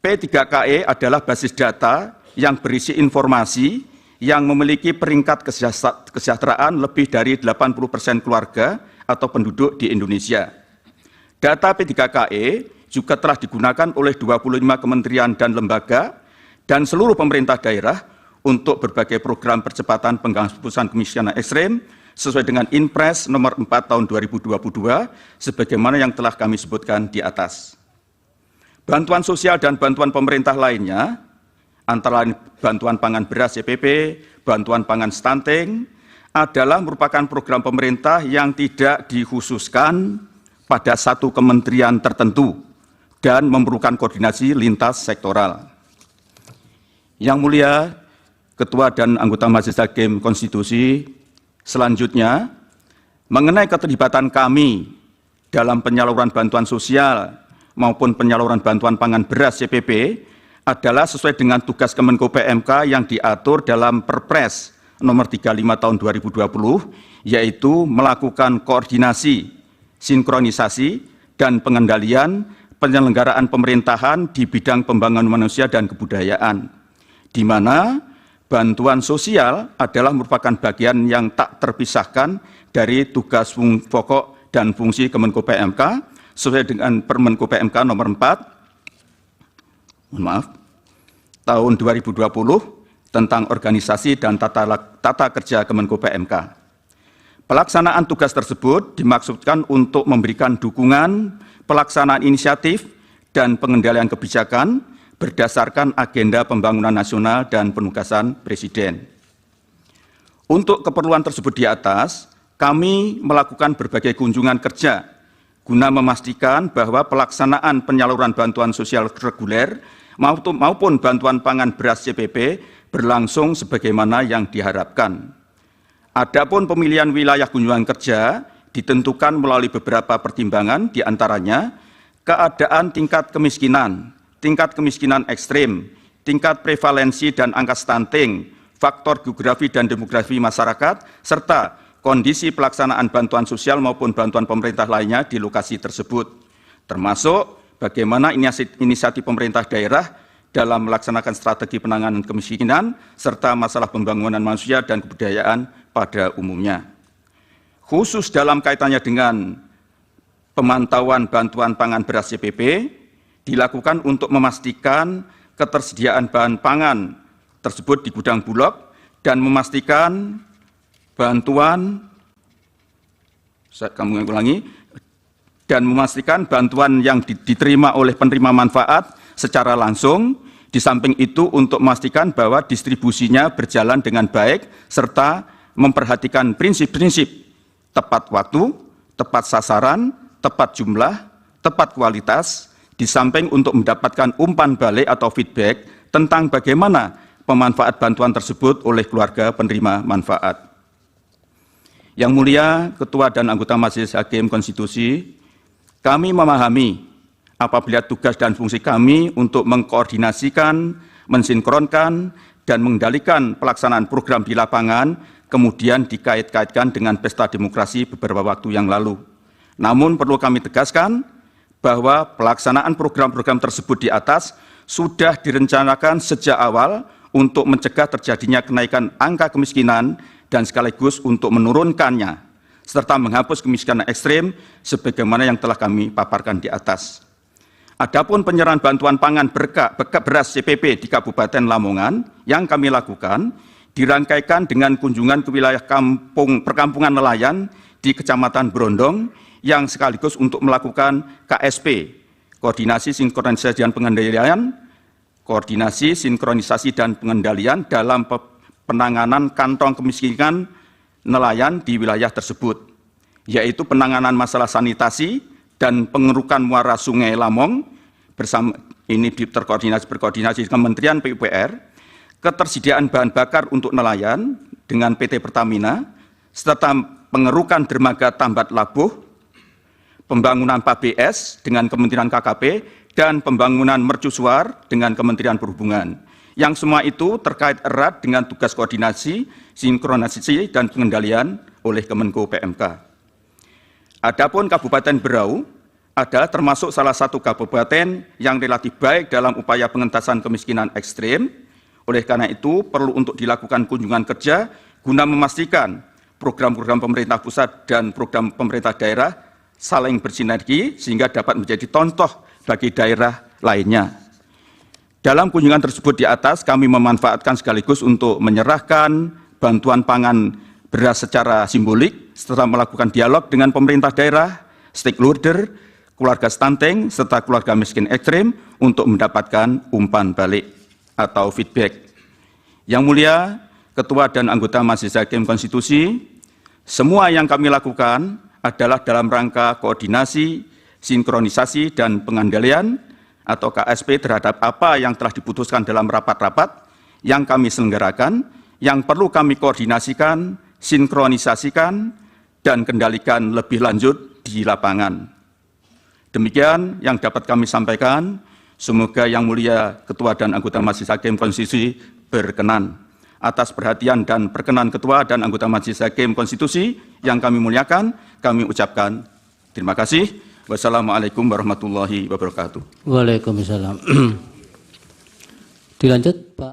P3KE adalah basis data yang berisi informasi yang memiliki peringkat kesejahteraan lebih dari 80% keluarga atau penduduk di Indonesia. Data P3KE juga telah digunakan oleh 25 kementerian dan lembaga dan seluruh pemerintah daerah untuk berbagai program percepatan penghapusan kemiskinan ekstrem sesuai dengan Inpres nomor 4 tahun 2022 sebagaimana yang telah kami sebutkan di atas. Bantuan sosial dan bantuan pemerintah lainnya antara lain bantuan pangan beras CPP, bantuan pangan stunting adalah merupakan program pemerintah yang tidak dikhususkan pada satu kementerian tertentu dan memerlukan koordinasi lintas sektoral. Yang mulia Ketua dan anggota Majelis Hakim Konstitusi, selanjutnya mengenai keterlibatan kami dalam penyaluran bantuan sosial maupun penyaluran bantuan pangan beras CPP adalah sesuai dengan tugas Kemenko PMK yang diatur dalam Perpres nomor 35 tahun 2020, yaitu melakukan koordinasi, sinkronisasi, dan pengendalian penyelenggaraan pemerintahan di bidang pembangunan manusia dan kebudayaan, di mana bantuan sosial adalah merupakan bagian yang tak terpisahkan dari tugas pokok dan fungsi Kemenko PMK sesuai dengan Permenko PMK nomor 4 tahun 2020 tentang organisasi dan tata kerja Kemenko PMK. Pelaksanaan tugas tersebut dimaksudkan untuk memberikan dukungan pelaksanaan inisiatif dan pengendalian kebijakan berdasarkan agenda pembangunan nasional dan penugasan Presiden. Untuk keperluan tersebut di atas, kami melakukan berbagai kunjungan kerja guna memastikan bahwa pelaksanaan penyaluran bantuan sosial reguler maupun bantuan pangan beras CPP berlangsung sebagaimana yang diharapkan. Adapun pemilihan wilayah kunjungan kerja ditentukan melalui beberapa pertimbangan, di antaranya keadaan tingkat kemiskinan ekstrim, tingkat prevalensi dan angka stunting, faktor geografi dan demografi masyarakat, serta kondisi pelaksanaan bantuan sosial maupun bantuan pemerintah lainnya di lokasi tersebut, termasuk bagaimana inisiatif pemerintah daerah dalam melaksanakan strategi penanganan kemiskinan, serta masalah pembangunan manusia dan kebudayaan pada umumnya. Khusus dalam kaitannya dengan pemantauan bantuan pangan beras CPP, dilakukan untuk memastikan ketersediaan bahan pangan tersebut di gudang Bulog dan memastikan bantuan yang diterima oleh penerima manfaat secara langsung. Di samping itu untuk memastikan bahwa distribusinya berjalan dengan baik serta memperhatikan prinsip-prinsip tepat waktu, tepat sasaran, tepat jumlah, tepat kualitas, di samping untuk mendapatkan umpan balik atau feedback tentang bagaimana pemanfaat bantuan tersebut oleh keluarga penerima manfaat. Yang mulia Ketua dan anggota Majelis Hakim Konstitusi, kami memahami apabila tugas dan fungsi kami untuk mengkoordinasikan, mensinkronkan, dan mengendalikan pelaksanaan program di lapangan kemudian dikait-kaitkan dengan pesta demokrasi beberapa waktu yang lalu. Namun perlu kami tegaskan bahwa pelaksanaan program-program tersebut di atas sudah direncanakan sejak awal untuk mencegah terjadinya kenaikan angka kemiskinan dan sekaligus untuk menurunkannya, serta menghapus kemiskinan ekstrem sebagaimana yang telah kami paparkan di atas. Adapun penyerahan bantuan pangan beras CPP di Kabupaten Lamongan yang kami lakukan dirangkaikan dengan kunjungan ke wilayah perkampungan nelayan di Kecamatan Brondong yang sekaligus untuk melakukan KSP, koordinasi sinkronisasi dan pengendalian dalam penanganan kantong kemiskinan nelayan di wilayah tersebut, yaitu penanganan masalah sanitasi dan pengerukan muara Sungai Lamong bersama ini berkoordinasi Kementerian PUPR, ketersediaan bahan bakar untuk nelayan dengan PT Pertamina, serta pengerukan dermaga Tambat Labuh, pembangunan PABS dengan Kementerian KKP, dan pembangunan mercusuar dengan Kementerian Perhubungan. Yang semua itu terkait erat dengan tugas koordinasi, sinkronisasi, dan pengendalian oleh Kemenko PMK. Adapun Kabupaten Berau, ada termasuk salah satu kabupaten yang relatif baik dalam upaya pengentasan kemiskinan ekstrim. Oleh karena itu, perlu untuk dilakukan kunjungan kerja guna memastikan program-program pemerintah pusat dan program pemerintah daerah saling bersinergi sehingga dapat menjadi contoh bagi daerah lainnya. Dalam kunjungan tersebut di atas, kami memanfaatkan sekaligus untuk menyerahkan bantuan pangan beras secara simbolik setelah melakukan dialog dengan pemerintah daerah, stakeholder, keluarga stunting, serta keluarga miskin ekstrim untuk mendapatkan umpan balik atau feedback. Yang mulia, Ketua dan anggota Majelis Hakim Konstitusi, semua yang kami lakukan adalah dalam rangka koordinasi, sinkronisasi, dan pengendalian atau KSP terhadap apa yang telah diputuskan dalam rapat-rapat yang kami selenggarakan, yang perlu kami koordinasikan, sinkronisasikan, dan kendalikan lebih lanjut di lapangan. Demikian yang dapat kami sampaikan. Semoga Yang Mulia Ketua dan anggota Majelis Hakim Konstitusi berkenan. Atas perhatian dan perkenan Ketua dan anggota Majelis Hakim Konstitusi yang kami muliakan, kami ucapkan terima kasih. Wassalamualaikum warahmatullahi wabarakatuh. Waalaikumsalam. Dilanjut, Pak.